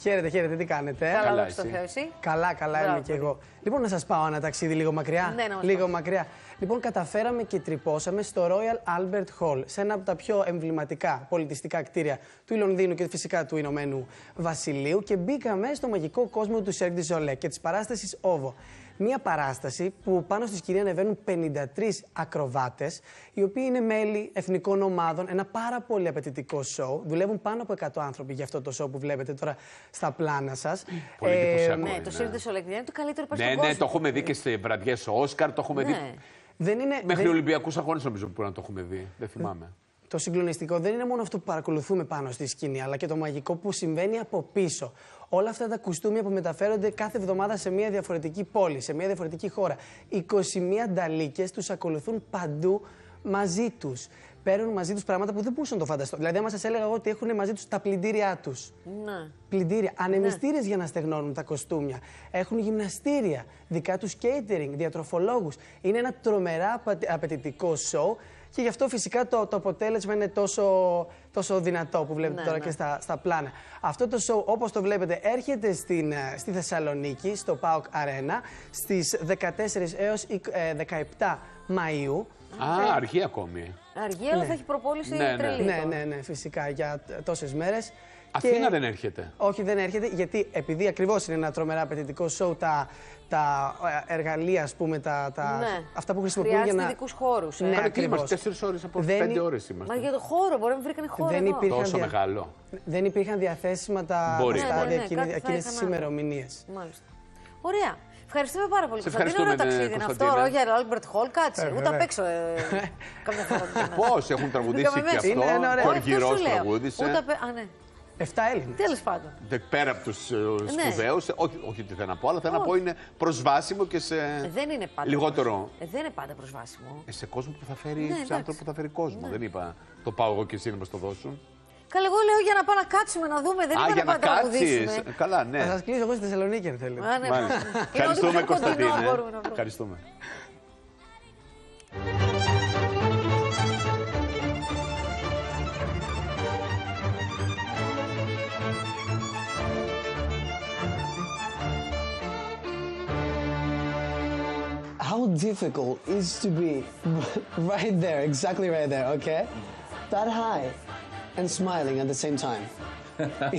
Χαίρετε, χαίρετε, τι κάνετε? Καλά, εσύ. Καλά είμαι κι εγώ. Λοιπόν, να σας πάω ένα ταξίδι λίγο μακριά. Ναι, να μας λίγο πάω. μακριά. Λοιπόν, καταφέραμε και τρυπώσαμε στο Royal Albert Hall, σε ένα από τα πιο εμβληματικά πολιτιστικά κτίρια του Λονδίνου και φυσικά του Ηνωμένου Βασιλείου και μπήκαμε στο μαγικό κόσμο του Cirque du Soleil και της παράστασης OVO. Μία παράσταση που πάνω στη σκηνή ανεβαίνουν 53 ακροβάτες, οι οποίοι είναι μέλη εθνικών ομάδων, ένα πάρα πολύ απαιτητικό σοου. Δουλεύουν πάνω από 100 άνθρωποι για αυτό το σοου που βλέπετε τώρα στα πλάνα σας. Πολύ εντυπωσιακό. Ναι, το Cirque du Soleil είναι το καλύτερο που στον Ναι, κόσμο. ναι, το έχουμε δει και σε βραδιές Όσκαρ, το έχουμε δει. Μέχρι Ολυμπιακούς Αγώνες νομίζω που να το έχουμε δει. Δεν θυμάμαι. Το συγκλονιστικό δεν είναι μόνο αυτό που παρακολουθούμε πάνω στη σκηνή, αλλά και το μαγικό που συμβαίνει από πίσω. Όλα αυτά τα κουστούμια που μεταφέρονται κάθε εβδομάδα σε μια διαφορετική πόλη, σε μια διαφορετική χώρα. 21 νταλίκες τους ακολουθούν παντού μαζί τους. Παίρνουν μαζί τους πράγματα που δεν μπορούσαν να το φανταστώ. Δηλαδή, άμα σας έλεγα εγώ ότι έχουν μαζί τους τα πλυντήριά τους. Ναι. Πλυντήρια, ανεμιστήρες για να στεγνώνουν τα κοστούμια. Έχουν γυμναστήρια, δικά τους catering, διατροφολόγους. Είναι ένα τρομερά απαιτητικό σοου. Και γι' αυτό φυσικά το αποτέλεσμα είναι τόσο δυνατό που βλέπετε τώρα και στα πλάνα. Αυτό το show, όπως το βλέπετε, έρχεται στη Θεσσαλονίκη, στο PAOK Arena, στις 14 έως 17 Μαΐου. Αργεί ακόμη. Αργεί, αλλά θα έχει προπόληση τρελή. Ναι, φυσικά, για τόσες μέρες. Αθήνα δεν έρχεται. Όχι, δεν έρχεται, γιατί επειδή ακριβώς είναι ένα τρομερά απαιτητικό show, τα εργαλεία, ας πούμε, αυτά που χρησιμοποιούν για να... ειδικούς χώρους. Ναι, ακριβώς. 4 ώρες από 5 ώρες είμαστε. Μα για το χώρο, μπορεί να βρήκαν χώρο Τόσο μεγάλο. Δεν υπήρχαν διαθέσιμα τα στάδια εκείνες τις ημερομηνίες. Μάλιστα. Ωραία. Ευχαριστούμε πάρα πολύ. Κωνσταντίνο, ωραίο ταξίδι είναι αυτό. Royal Albert Hall, κάτσε. Ούτε απ' έξω καμιά φορά. Πώς έχουν τραγουδήσει και αυτό. Και ο Αργυρός τραγούδισε. 7 Έλληνες. Τέλος πάντων. Πέρα από τους σπουδαίους, όχι τι θέλω να πω, αλλά θέλω να πω είναι προσβάσιμο και σε λιγότερο. Δεν είναι πάντα προσβάσιμο. Σε κόσμο που θα φέρει, σε άνθρωπο που θα φέρει κόσμο. Δεν είπα το πάω εγώ και εσύ να μας το δώσουν. Καλά, εγώ λέω για να πάμε να κάτσουμε να δούμε. Δεν είπα να πάμε να τραγουδήσουμε. Καλά, ναι. Θα σας κλείσω εγώ στη Θεσσαλονίκη αν θέλετε. Ευχαριστούμε, Κωνσταντίνε. Ευχαριστούμε. How difficult is to be right there, exactly right there, okay? That high and smiling at the same time.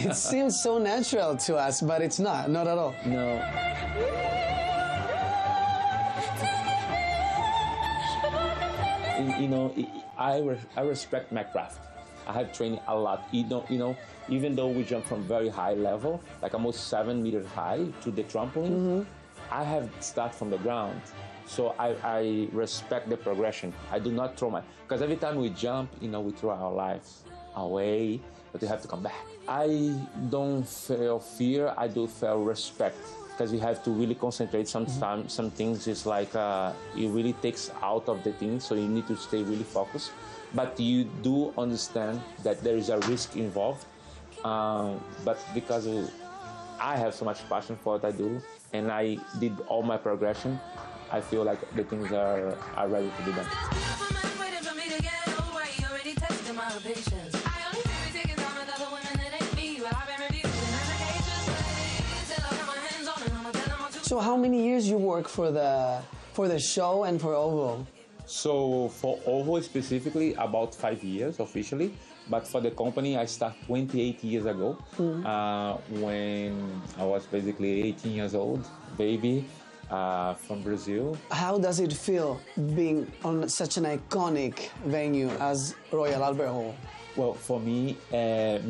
It seems so natural to us, but it's not at all. No. You know, I respect my craft. I have trained a lot. You know, even though we jump from very high level, like almost 7 meters high to the trampoline, I have start from the ground. So I respect the progression. I do not throw because every time we jump, you know, we throw our lives away, but we have to come back. I don't feel fear, I do feel respect, because you have to really concentrate. Sometimes some things is like, it really takes out of the thing, so you need to stay really focused. But you do understand that there is a risk involved, but because I have so much passion for what I do, and I did all my progression, I feel like the things are ready to be done. So how many years you work for the show and for OVO? So for OVO specifically, about 5 years officially, but for the company I started 28 years ago, when I was basically 18 years old, baby. From Brazil. How does it feel being on such an iconic venue as Royal Albert Hall? Well, for me,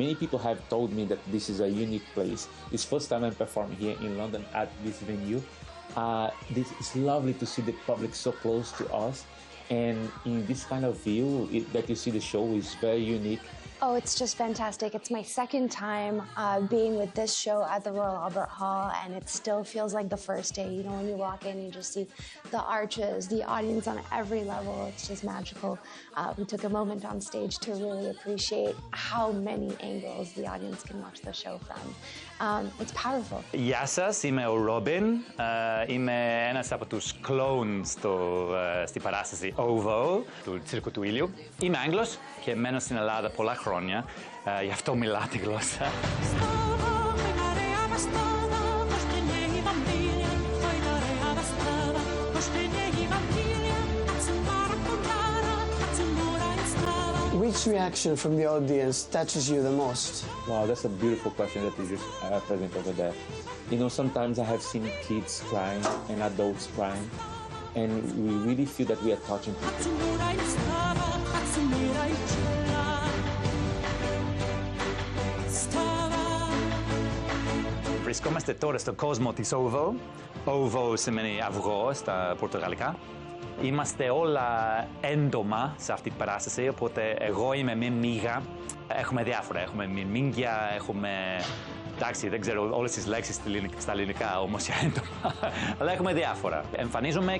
many people have told me that this is a unique place. It's first time I'm performing here in London at this venue. It's lovely to see the public so close to us, and in this kind of view that you see the show is very unique. Oh, it's just fantastic. It's my second time being with this show at the Royal Albert Hall, and it still feels like the first day. You know, when you walk in, you just see the arches, the audience on every level. It's just magical. We took a moment on stage to really appreciate how many angles the audience can watch the show from. It's powerful. Γεια σας, είμαι ο Ρόμπιν. Είμαι ένας από τους clones στη παράσταση OVO, του Τσίρκου του Ήλιου. Είμαι Άγγλος και μένω στην Ελλάδα πολλά χρόνια, γι' αυτό μιλάω τη γλώσσα. Which reaction from the audience touches you the most? Wow, that's a beautiful question that you just present over there. You know, sometimes I have seen kids crying and adults crying, and we really feel that we are touching people. Βρισκόμαστε τώρα στον κόσμο της OVO. OVO σημαίνει αυγό στα πορτογαλικά. Είμαστε όλα έντομα σε αυτή την παράσταση, οπότε εγώ είμαι μια μύγα. Έχουμε διάφορα, έχουμε μύγκια, έχουμε... Εντάξει, δεν ξέρω όλες τις λέξεις στα ελληνικά όμως για έντομα, αλλά έχουμε διάφορα. Εμφανίζομαι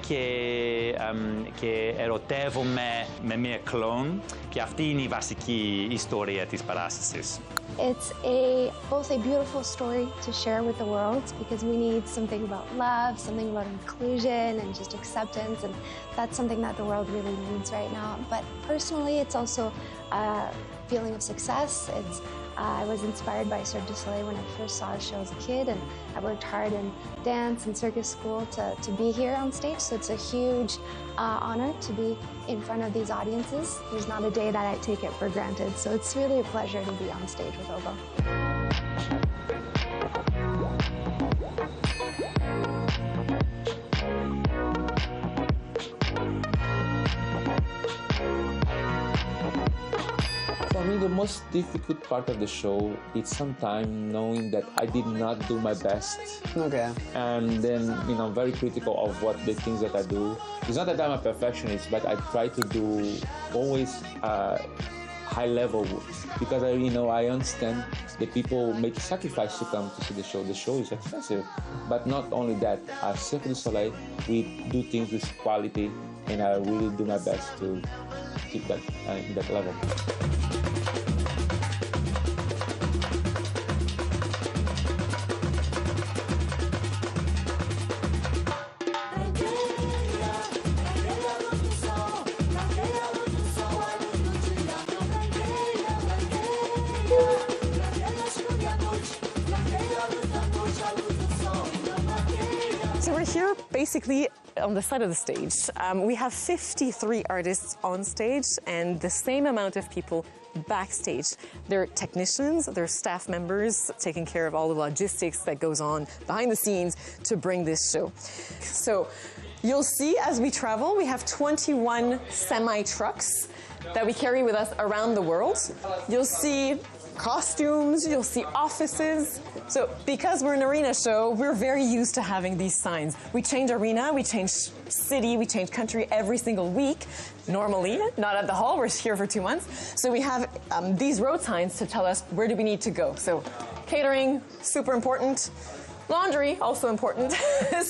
και ερωτεύομαι με μια κλόν και αυτή είναι η βασική ιστορία της παράστασης. It's both a beautiful story to share with the world because we need something about love, something about inclusion and just acceptance, and that's something that the world really needs right now. But personally, it's also a feeling of success. I was inspired by Cirque du Soleil when I first saw a show as a kid, and I worked hard in dance and circus school to be here on stage, so it's a huge honor to be in front of these audiences. There's not a day that I take it for granted, so it's really a pleasure to be on stage with OVO. For me, the most difficult part of the show is sometimes knowing that I did not do my best. Okay. And then, you know, very critical of what the things that I do. It's not that I'm a perfectionist, but I try to do always high level because I understand that people make sacrifice to come to see the show. The show is expensive, but not only that. At Cirque du Soleil, we do things with quality, and I really do my best to keep that in that level. So we're here basically on the side of the stage. We have 53 artists on stage and the same amount of people backstage. They're technicians, they're staff members taking care of all the logistics that goes on behind the scenes to bring this show. So you'll see as we travel, we have 21 semi-trucks that we carry with us around the world. You'll see costumes, you'll see offices. So because we're an arena show, we're very used to having these signs. We change arena, we change city, we change country every single week. Normally, not at the hall, we're here for 2 months. So we have these road signs to tell us where do we need to go. So catering, super important. Laundry, also important.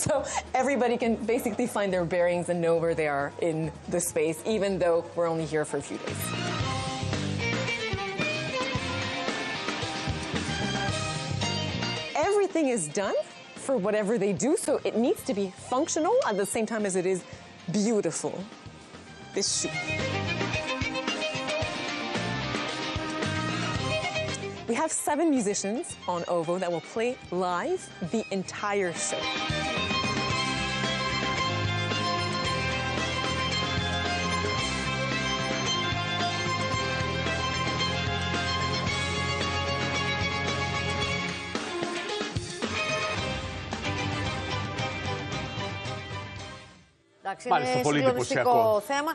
So everybody can basically find their bearings and know where they are in the space, even though we're only here for a few days. Everything is done for whatever they do, so it needs to be functional at the same time as it is beautiful. This shoot. We have 7 musicians on OVO that will play live the entire show. Εντάξει, είναι συγκλονιστικό θέμα.